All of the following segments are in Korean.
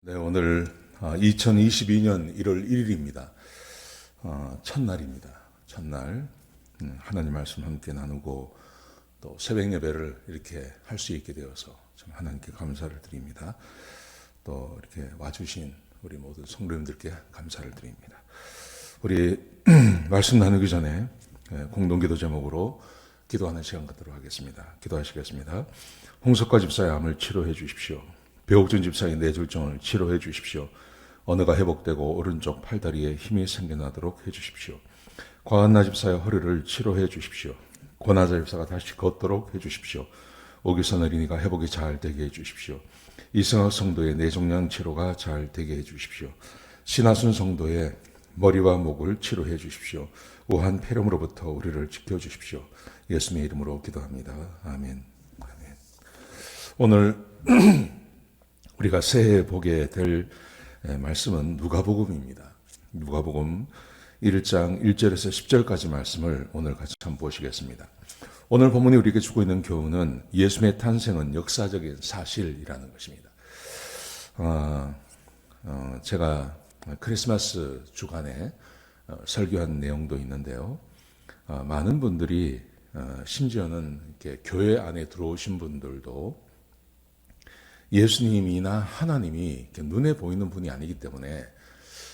네, 오늘 2022년 1월 1일입니다. 첫날입니다. 첫날 하나님 말씀 함께 나누고 또 새벽 예배를 이렇게 할 수 있게 되어서 참 하나님께 감사를 드립니다. 또 이렇게 와주신 우리 모든 성도님들께 감사를 드립니다. 우리 말씀 나누기 전에 공동기도 제목으로 기도하는 시간 갖도록 하겠습니다. 기도하시겠습니다. 홍석과 집사의 암을 치료해 주십시오. 배옥준 집사의 뇌졸중을 치료해 주십시오. 언어가 회복되고 오른쪽 팔다리에 힘이 생겨나도록 해 주십시오. 과한나 집사의 허리를 치료해 주십시오. 권하자 집사가 다시 걷도록 해 주십시오. 오기선 어린이가 회복이 잘 되게 해 주십시오. 이승학 성도의 뇌종양 치료가 잘 되게 해 주십시오. 신하순 성도의 머리와 목을 치료해 주십시오. 우한 폐렴으로부터 우리를 지켜 주십시오. 예수님의 이름으로 기도합니다. 아멘. 아멘. 오늘 우리가 새해 보게 될 말씀은 누가복음입니다. 누가복음 1장 1절에서 10절까지 말씀을 오늘 같이 한번 보시겠습니다. 오늘 본문이 우리에게 주고 있는 교훈은 예수님의 탄생은 역사적인 사실이라는 것입니다. 제가 크리스마스 주간에 설교한 내용도 있는데요. 많은 분들이 심지어는 이렇게 교회 안에 들어오신 분들도 예수님이나 하나님이 이렇게 눈에 보이는 분이 아니기 때문에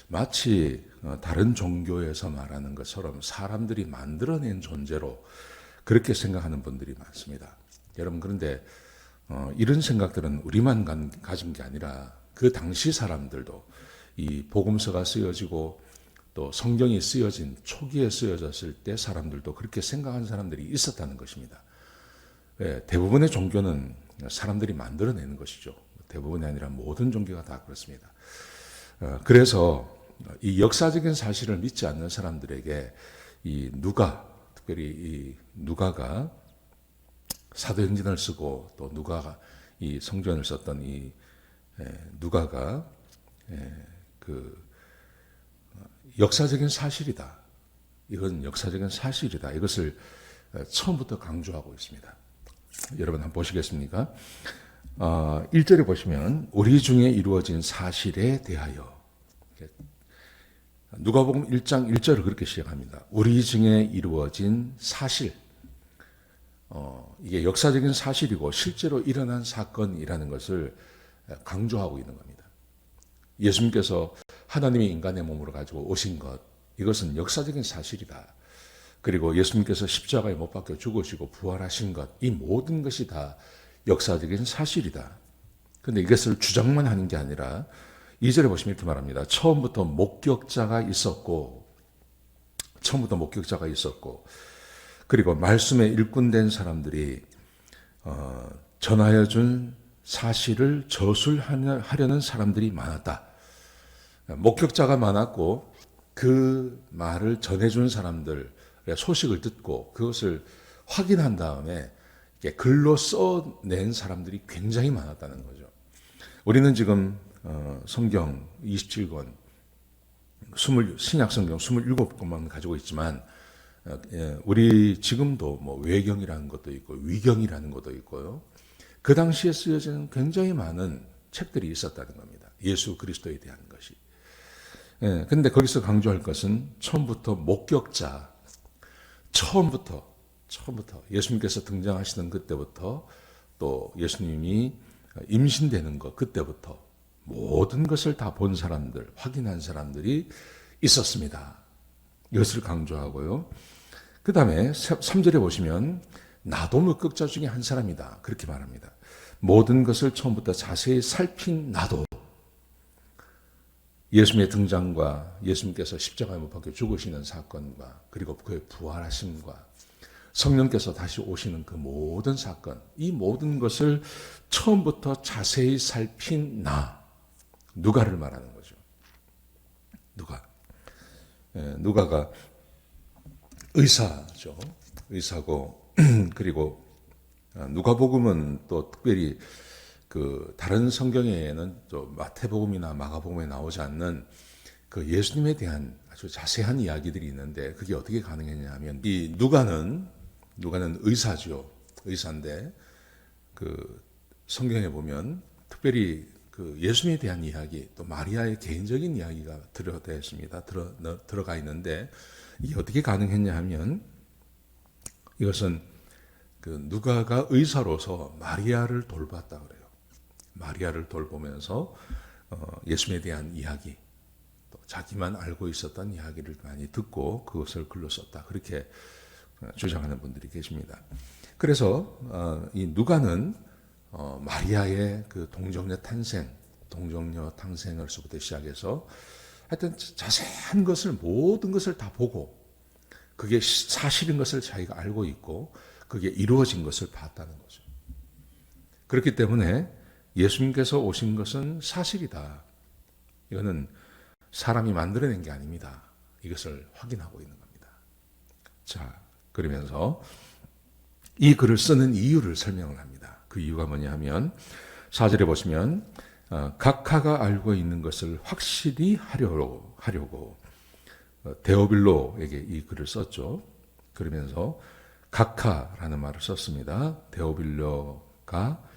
마치 다른 종교에서 말하는 것처럼 사람들이 만들어낸 존재로 그렇게 생각하는 분들이 많습니다. 여러분, 그런데 이런 생각들은 우리만 가진 게 아니라 그 당시 사람들도 이 복음서가 쓰여지고 또 성경이 쓰여진 초기에 쓰여졌을 때 사람들도 그렇게 생각한 사람들이 있었다는 것입니다. 대부분의 종교는 사람들이 만들어내는 것이죠. 대부분이 아니라 모든 종교가 다 그렇습니다. 그래서 이 역사적인 사실을 믿지 않는 사람들에게 이 특별히 이 누가가 사도행전을 쓰고 또 누가가 이 성전을 썼던 이 누가가 그 역사적인 사실이다. 이건 역사적인 사실이다. 이것을 처음부터 강조하고 있습니다. 여러분 한번 보시겠습니까? 1절에 보시면 우리 중에 이루어진 사실에 대하여, 누가복음 1장 1절을 그렇게 시작합니다. 우리 중에 이루어진 사실, 이게 역사적인 사실이고 실제로 일어난 사건이라는 것을 강조하고 있는 겁니다. 예수님께서 하나님의 인간의 몸으로 가지고 오신 것, 이것은 역사적인 사실이다. 그리고 예수님께서 십자가에 못 박혀 죽으시고 부활하신 것, 이 모든 것이 다 역사적인 사실이다. 그런데 이것을 주장만 하는 게 아니라 2절에 보시면 이렇게 말합니다. 처음부터 목격자가 있었고 그리고 말씀에 일꾼된 사람들이 전하여 준 사실을 저술하려는 사람들이 많았다. 목격자가 많았고 그 말을 전해준 사람들, 소식을 듣고 그것을 확인한 다음에 글로 써낸 사람들이 굉장히 많았다는 거죠. 우리는 지금 성경 27권, 신약 성경 27권만 가지고 있지만 우리 지금도 뭐 외경이라는 것도 있고 위경이라는 것도 있고요. 그 당시에 쓰여진 굉장히 많은 책들이 있었다는 겁니다. 예수 그리스도에 대한 것이. 그런데 거기서 강조할 것은 처음부터 목격자, 처음부터 예수님께서 등장하시는 그때부터 또 예수님이 임신되는 것 그때부터 모든 것을 다 본 사람들, 확인한 사람들이 있었습니다. 이것을 강조하고요. 그 다음에 3절에 보시면 나도 목격자 중에 한 사람이다. 그렇게 말합니다. 모든 것을 처음부터 자세히 살핀 나도. 예수님의 등장과 예수님께서 십자가에 못 박혀 죽으시는 사건과 그리고 그의 부활하심과 성령께서 다시 오시는 그 모든 사건, 이 모든 것을 처음부터 자세히 살핀 누가를 말하는 거죠. 누가가 의사죠. 의사고 그리고 누가복음은 또 특별히 그 다른 성경에는 또 마태복음이나 마가복음에 나오지 않는 그 예수님에 대한 아주 자세한 이야기들이 있는데 그게 어떻게 가능했냐면 이 누가는 의사죠. 의사인데 그 성경에 보면 특별히 그 예수님에 대한 이야기, 또 마리아의 개인적인 이야기가 들어가 있는데, 이게 어떻게 가능했냐 하면, 이것은 그 누가가 의사로서 마리아를 돌봤다 그래요. 마리아를 돌보면서 예수님에 대한 이야기, 또 자기만 알고 있었던 이야기를 많이 듣고 그것을 글로 썼다. 그렇게 주장하는 분들이 계십니다. 그래서 이 누가는 마리아의 그 동정녀 탄생을서부터 시작해서 하여튼 자세한 것을, 모든 것을 다 보고 그게 사실인 것을 자기가 알고 있고 그게 이루어진 것을 봤다는 거죠. 그렇기 때문에 예수님께서 오신 것은 사실이다. 이거는 사람이 만들어낸 게 아닙니다. 이것을 확인하고 있는 겁니다. 자, 그러면서 이 글을 쓰는 이유를 설명을 합니다. 그 이유가 뭐냐 하면 4절에 보시면 각하가 알고 있는 것을 확실히 하려고 데오빌로에게 이 글을 썼죠. 그러면서 각하라는 말을 썼습니다. 데오빌로가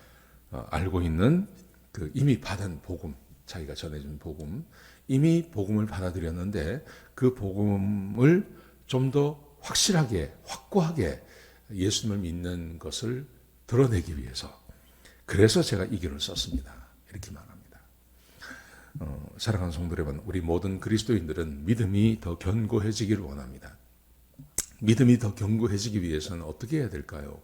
알고 있는 그 이미 받은 복음, 자기가 전해준 복음, 이미 복음을 받아들였는데 그 복음을 좀 더 확실하게, 확고하게 예수님을 믿는 것을 드러내기 위해서, 그래서 제가 이 글을 썼습니다. 이렇게 말합니다. 사랑하는 성도 여러분, 우리 모든 그리스도인들은 믿음이 더 견고해지기를 원합니다. 믿음이 더 견고해지기 위해서는 어떻게 해야 될까요?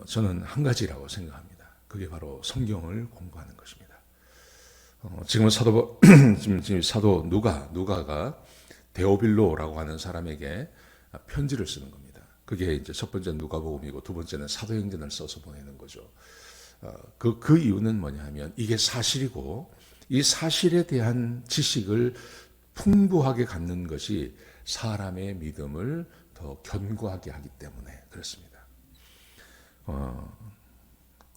저는 한 가지라고 생각합니다. 그게 바로 성경을 공부하는 것입니다. 지금 사도 누가가 데오빌로라고 하는 사람에게 편지를 쓰는 겁니다. 그게 이제 첫 번째 누가복음이고 두 번째는 사도행전을 써서 보내는 거죠. 그 이유는 뭐냐 하면 이게 사실이고 이 사실에 대한 지식을 풍부하게 갖는 것이 사람의 믿음을 더 견고하게 하기 때문에 그렇습니다.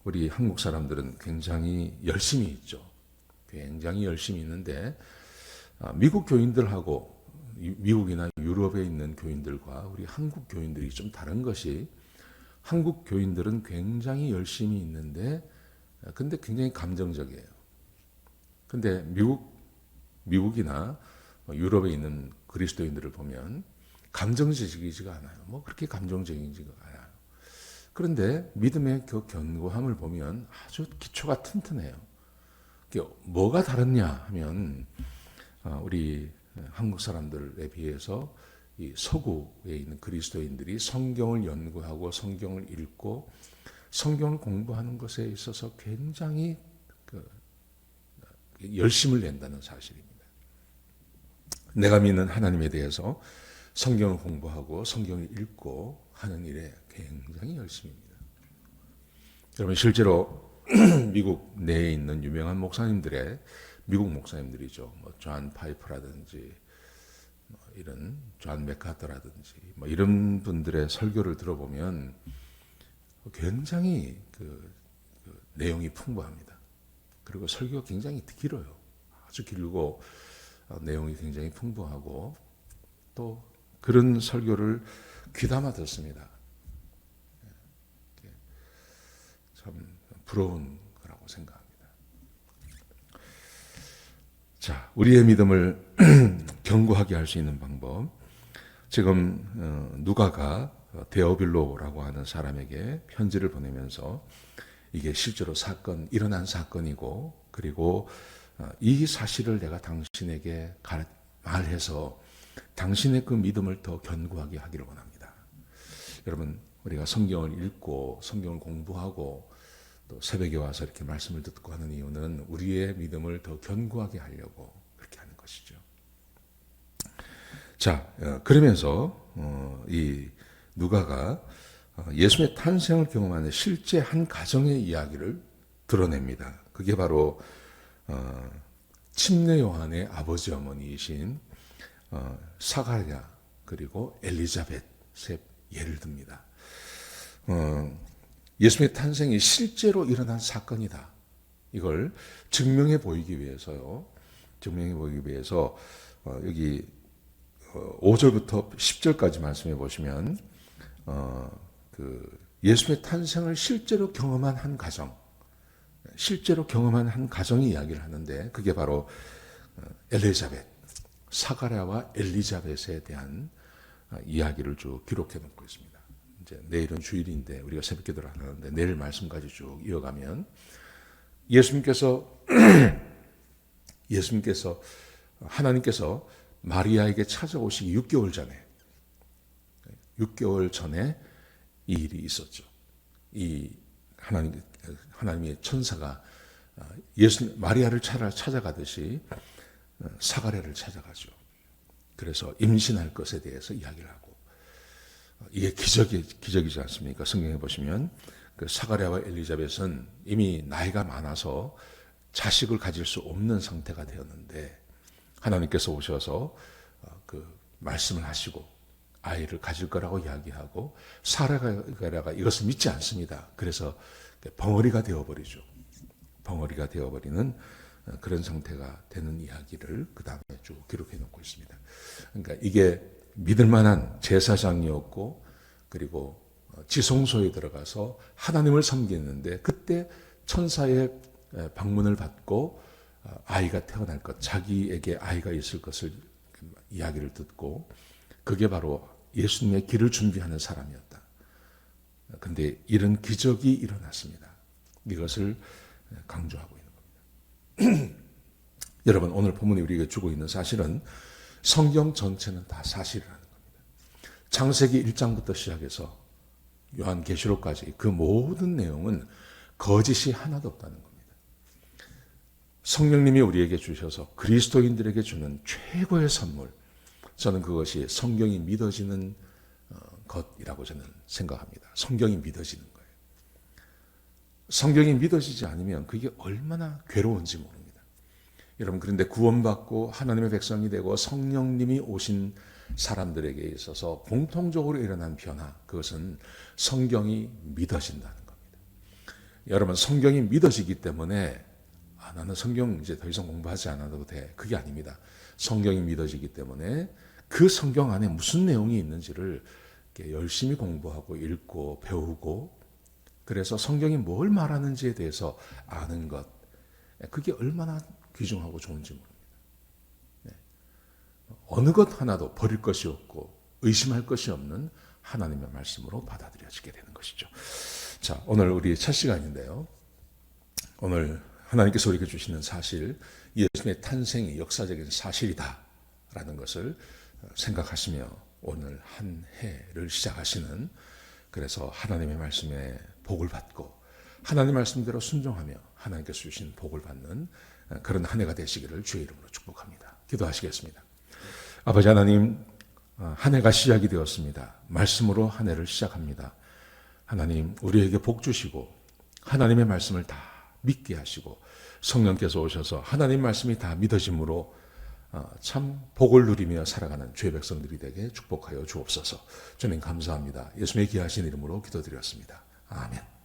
우리 한국 사람들은 굉장히 열심히 있죠. 굉장히 열심히 있는데 미국 교인들하고 미국이나 유럽에 있는 교인들과 우리 한국 교인들이 좀 다른 것이, 한국 교인들은 굉장히 열심히 있는데 근데 굉장히 감정적이에요. 근데 미국이나 유럽에 있는 그리스도인들을 보면 감정적이지가 않아요. 뭐 그렇게 감정적이지가 않아요. 그런데 믿음의 그 견고함을 보면 아주 기초가 튼튼해요. 뭐가 다르냐 하면 우리 한국 사람들에 비해서 이 서구에 있는 그리스도인들이 성경을 연구하고 성경을 읽고 성경을 공부하는 것에 있어서 굉장히 열심을 낸다는 사실입니다. 내가 믿는 하나님에 대해서 성경을 공부하고 성경을 읽고 하는 일에 굉장히 열심입니다. 여러분, 실제로 미국 내에 있는 유명한 목사님들의, 미국 목사님들이죠. 존 파이프라든지 이런 존 맥카터라든지 이런 분들의 설교를 들어보면 굉장히 그 내용이 풍부합니다. 그리고 설교가 굉장히 길어요. 아주 길고 내용이 굉장히 풍부하고 또 그런 설교를 귀담아 듣습니다. 참 부러운 거라고 생각합니다. 자, 우리의 믿음을 견고하게 할 수 있는 방법. 지금 누가가 데오빌로라고 하는 사람에게 편지를 보내면서 이게 실제로 일어난 사건이고, 그리고 이 사실을 내가 당신에게 말해서 당신의 그 믿음을 더 견고하게 하기를 원합니다. 여러분, 우리가 성경을 읽고 성경을 공부하고 또 새벽에 와서 이렇게 말씀을 듣고 하는 이유는 우리의 믿음을 더 견고하게 하려고 그렇게 하는 것이죠. 자, 그러면서 이 누가가 예수님의 탄생을 경험하는 실제 한 가정의 이야기를 드러냅니다. 그게 바로 침례 요한의 아버지 어머니이신 사가랴 그리고 엘리자벳의 예를 듭니다. 예수님의 탄생이 실제로 일어난 사건이다. 이걸 증명해 보이기 위해서요. 증명해 보이기 위해서 여기 5절부터 10절까지 말씀해 보시면 그 예수님의 탄생을 실제로 경험한 한 가정, 실제로 경험한 한 가정의 이야기를 하는데 그게 바로 엘리자벳, 사가랴와 엘리자벳에 대한 이야기를 쭉 기록해 놓고 있습니다. 이제 내일은 주일인데 우리가 새벽 기도를 하는데 내일 말씀까지 쭉 이어가면 예수님께서 하나님께서 마리아에게 찾아오시기 6개월 전에 이 일이 있었죠. 이 하나님의 천사가 마리아를 찾아가듯이 사가랴를 찾아가죠. 그래서 임신할 것에 대해서 이야기를 하고 이게 기적이지 않습니까? 성경에 보시면 그 사가랴와 엘리자벳은 이미 나이가 많아서 자식을 가질 수 없는 상태가 되었는데 하나님께서 오셔서 그 말씀을 하시고 아이를 가질 거라고 이야기하고 사가랴가 이것을 믿지 않습니다. 그래서 벙어리가 되어버리죠. 벙어리가 되어버리는 그런 상태가 되는 이야기를 그 다음에 쭉 기록해 놓고 있습니다. 그러니까 이게 믿을 만한 제사장이었고 그리고 지성소에 들어가서 하나님을 섬기는데 그때 천사의 방문을 받고 아이가 태어날 것, 자기에게 아이가 있을 것을 이야기를 듣고 그게 바로 예수님의 길을 준비하는 사람이었다. 그런데 이런 기적이 일어났습니다. 이것을 강조하고 있는 겁니다. 여러분 오늘 본문이 우리에게 주고 있는 사실은 성경 전체는 다 사실이라는 겁니다. 창세기 1장부터 시작해서 요한계시록까지 그 모든 내용은 거짓이 하나도 없다는 겁니다. 성령님이 우리에게 주셔서 그리스도인들에게 주는 최고의 선물, 저는 그것이 성경이 믿어지는 것이라고 저는 생각합니다. 성경이 믿어지는 거예요. 성경이 믿어지지 않으면 그게 얼마나 괴로운지 모릅니다. 여러분 그런데 구원받고 하나님의 백성이 되고 성령님이 오신 사람들에게 있어서 공통적으로 일어난 변화, 그것은 성경이 믿어진다는 겁니다. 여러분 성경이 믿어지기 때문에 나는 성경 이제 더 이상 공부하지 않아도 돼. 그게 아닙니다. 성경이 믿어지기 때문에 그 성경 안에 무슨 내용이 있는지를 열심히 공부하고 읽고 배우고 그래서 성경이 뭘 말하는지에 대해서 아는 것, 그게 얼마나 귀중하고 좋은지 모릅니다. 어느 것 하나도 버릴 것이 없고 의심할 것이 없는 하나님의 말씀으로 받아들여지게 되는 것이죠. 자, 오늘 우리 첫 시간인데요. 오늘 하나님께서 우리에게 주시는 사실, 예수님의 탄생이 역사적인 사실이다라는 것을 생각하시며 오늘 한 해를 시작하시는, 그래서 하나님의 말씀에 복을 받고 하나님의 말씀대로 순종하며 하나님께서 주신 복을 받는 그런 한 해가 되시기를 주의 이름으로 축복합니다. 기도하시겠습니다. 아버지 하나님, 한 해가 시작이 되었습니다. 말씀으로 한 해를 시작합니다. 하나님, 우리에게 복 주시고 하나님의 말씀을 다 믿게 하시고 성령께서 오셔서 하나님 말씀이 다 믿어짐으로 참 복을 누리며 살아가는 주의 백성들이 되게 축복하여 주옵소서. 주님 감사합니다. 예수님의 귀하신 이름으로 기도드렸습니다. 아멘.